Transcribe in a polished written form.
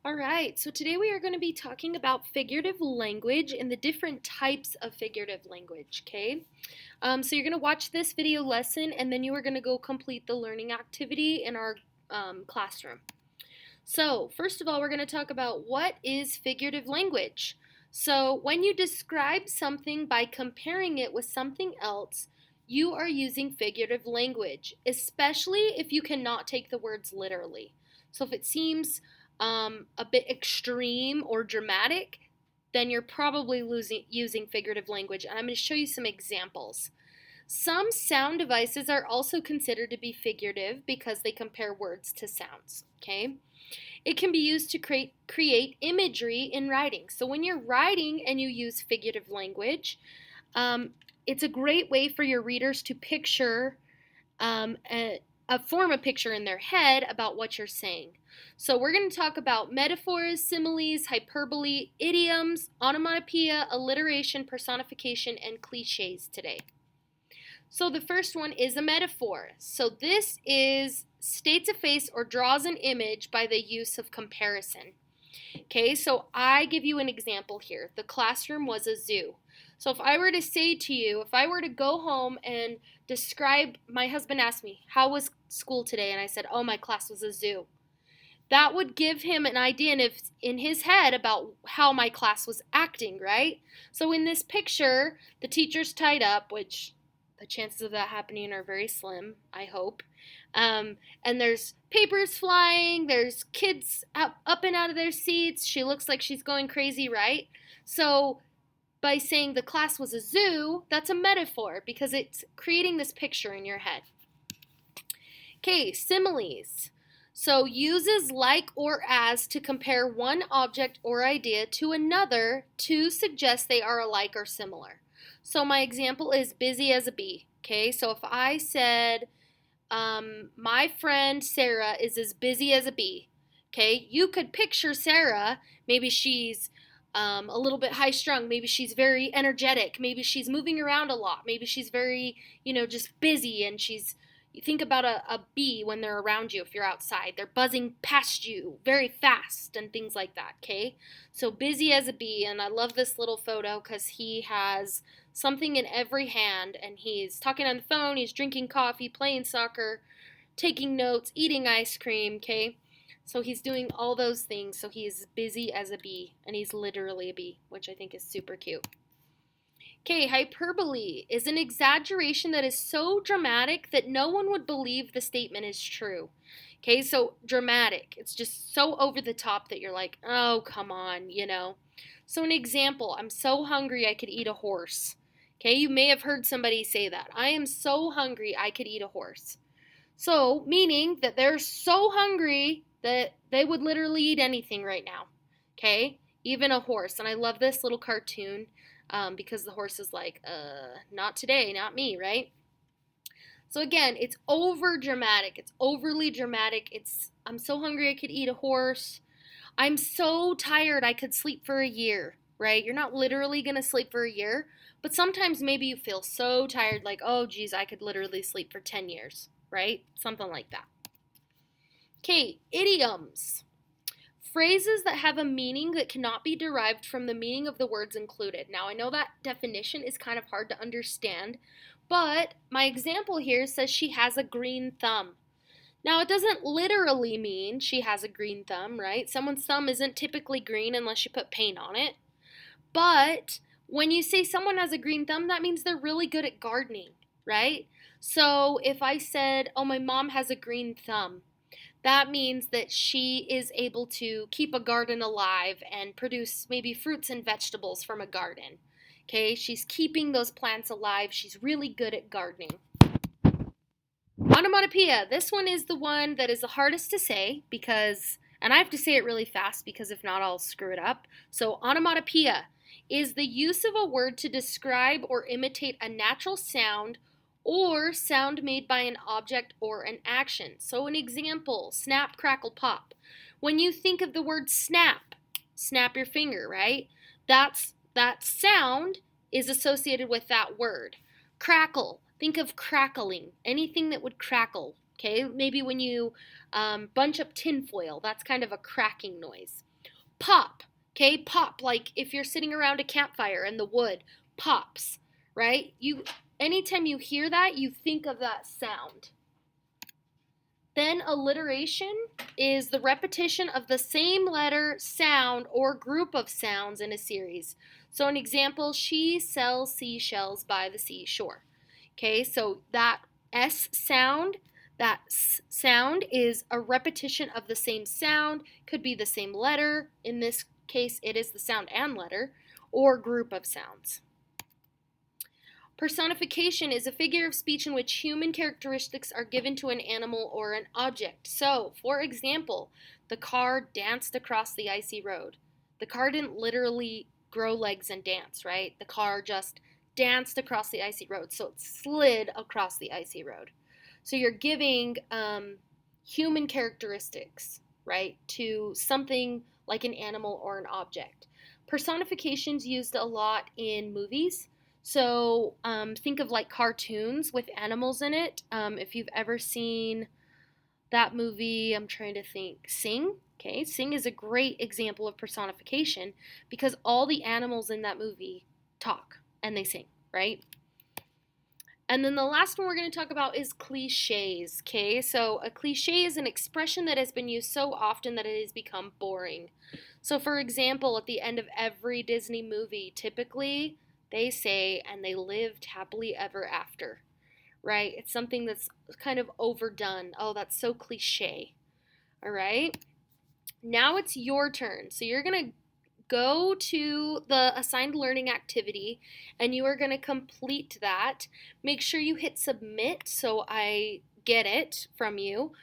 All right, so today we are going to be talking about figurative language and the different types of figurative language, okay? So you're going to watch this video lesson and then you are going to go complete the learning activity in our classroom. So, first of all, we're going to talk about what is figurative language. So, when you describe something by comparing it with something else, you are using figurative language, especially if you cannot take the words literally. So, if it seems a bit extreme or dramatic, then you're probably using figurative language. And I'm going to show you some examples. Some sound devices are also considered to be figurative because they compare words to sounds, okay? It can be used to create imagery in writing. So when you're writing and you use figurative language, um, it's a great way for your readers to picture, form a picture in their head about what you're saying. So we're going to talk about metaphors, similes, hyperbole, idioms, onomatopoeia, alliteration, personification, and cliches today. So the first one is a metaphor. So this states a face or draws an image by the use of comparison. Okay, so I give you an example here. The classroom was a zoo. So if I were to say to you, if I were to go home and describe, my husband asked me, how was school today? And I said, oh, my class was a zoo. That would give him an idea in his head about how my class was acting, right? So in this picture, the teacher's tied up, which the chances of that happening are very slim, I hope. And there's papers flying, there's kids up and out of their seats. She looks like she's going crazy, right? So by saying the class was a zoo, that's a metaphor because it's creating this picture in your head. Okay, similes. So uses like or as to compare one object or idea to another to suggest they are alike or similar. So my example is busy as a bee. Okay, so if I said, my friend Sarah is as busy as a bee. Okay, you could picture Sarah. Maybe she's a little bit high strung. Maybe she's very energetic. Maybe she's moving around a lot. Maybe she's very, just busy and you think about a bee when they're around you if you're outside. They're buzzing past you very fast and things like that, okay? So busy as a bee, and I love this little photo because he has something in every hand and he's talking on the phone, he's drinking coffee, playing soccer, taking notes, eating ice cream, okay? So he's doing all those things, so he is busy as a bee, and he's literally a bee, which I think is super cute. Okay, hyperbole is an exaggeration that is so dramatic that no one would believe the statement is true. Okay, so dramatic. It's just so over the top that you're like, oh, come on. So, an example, I'm so hungry I could eat a horse. Okay, you may have heard somebody say that. I am so hungry I could eat a horse. So, meaning that they're so hungry that they would literally eat anything right now. Okay, even a horse. And I love this little cartoon because the horse is like, not today, not me, right? So again, it's over dramatic. It's overly dramatic. I'm so hungry I could eat a horse. I'm so tired I could sleep for a year, right? You're not literally going to sleep for a year, but sometimes maybe you feel so tired like, oh, geez, I could literally sleep for 10 years, right? Something like that. Okay, idioms. Phrases that have a meaning that cannot be derived from the meaning of the words included. Now, I know that definition is kind of hard to understand, but my example here says she has a green thumb. Now, it doesn't literally mean she has a green thumb, right? Someone's thumb isn't typically green unless you put paint on it. But when you say someone has a green thumb, that means they're really good at gardening, right? So if I said, oh, my mom has a green thumb, that means that she is able to keep a garden alive and produce maybe fruits and vegetables from a garden. Okay, she's keeping those plants alive. She's really good at gardening. Onomatopoeia. This one is the one that is the hardest to say and I have to say it really fast because if not, I'll screw it up. So, onomatopoeia is the use of a word to describe or imitate a natural sound or sound made by an object or an action. So an example, snap, crackle, pop. When you think of the word snap your finger, right? That sound is associated with that word. Crackle, think of crackling, anything that would crackle, okay? Maybe when you bunch up tinfoil, that's kind of a cracking noise. Pop, okay? Pop, like if you're sitting around a campfire and the wood pops, right? Anytime you hear that, you think of that sound. Then alliteration is the repetition of the same letter, sound, or group of sounds in a series. So an example, she sells seashells by the seashore. Okay, so that that S sound is a repetition of the same sound, could be the same letter. In this case, it is the sound and letter, or group of sounds. Personification is a figure of speech in which human characteristics are given to an animal or an object. So, for example, the car danced across the icy road. The car didn't literally grow legs and dance, right? The car just danced across the icy road. So it slid across the icy road. So you're giving human characteristics, right, to something like an animal or an object. Personification's used a lot in movies. So think of like cartoons with animals in it. If you've ever seen that movie, I'm trying to think, Sing. Okay, Sing is a great example of personification because all the animals in that movie talk and they sing, right? And then the last one we're going to talk about is cliches. Okay, so a cliche is an expression that has been used so often that it has become boring. So, for example, at the end of every Disney movie, typically they say, and they lived happily ever after, right? It's something that's kind of overdone. Oh, that's so cliche. All right. Now it's your turn. So, you're going to go to the assigned learning activity and you are going to complete that. Make sure you hit submit so I get it from you.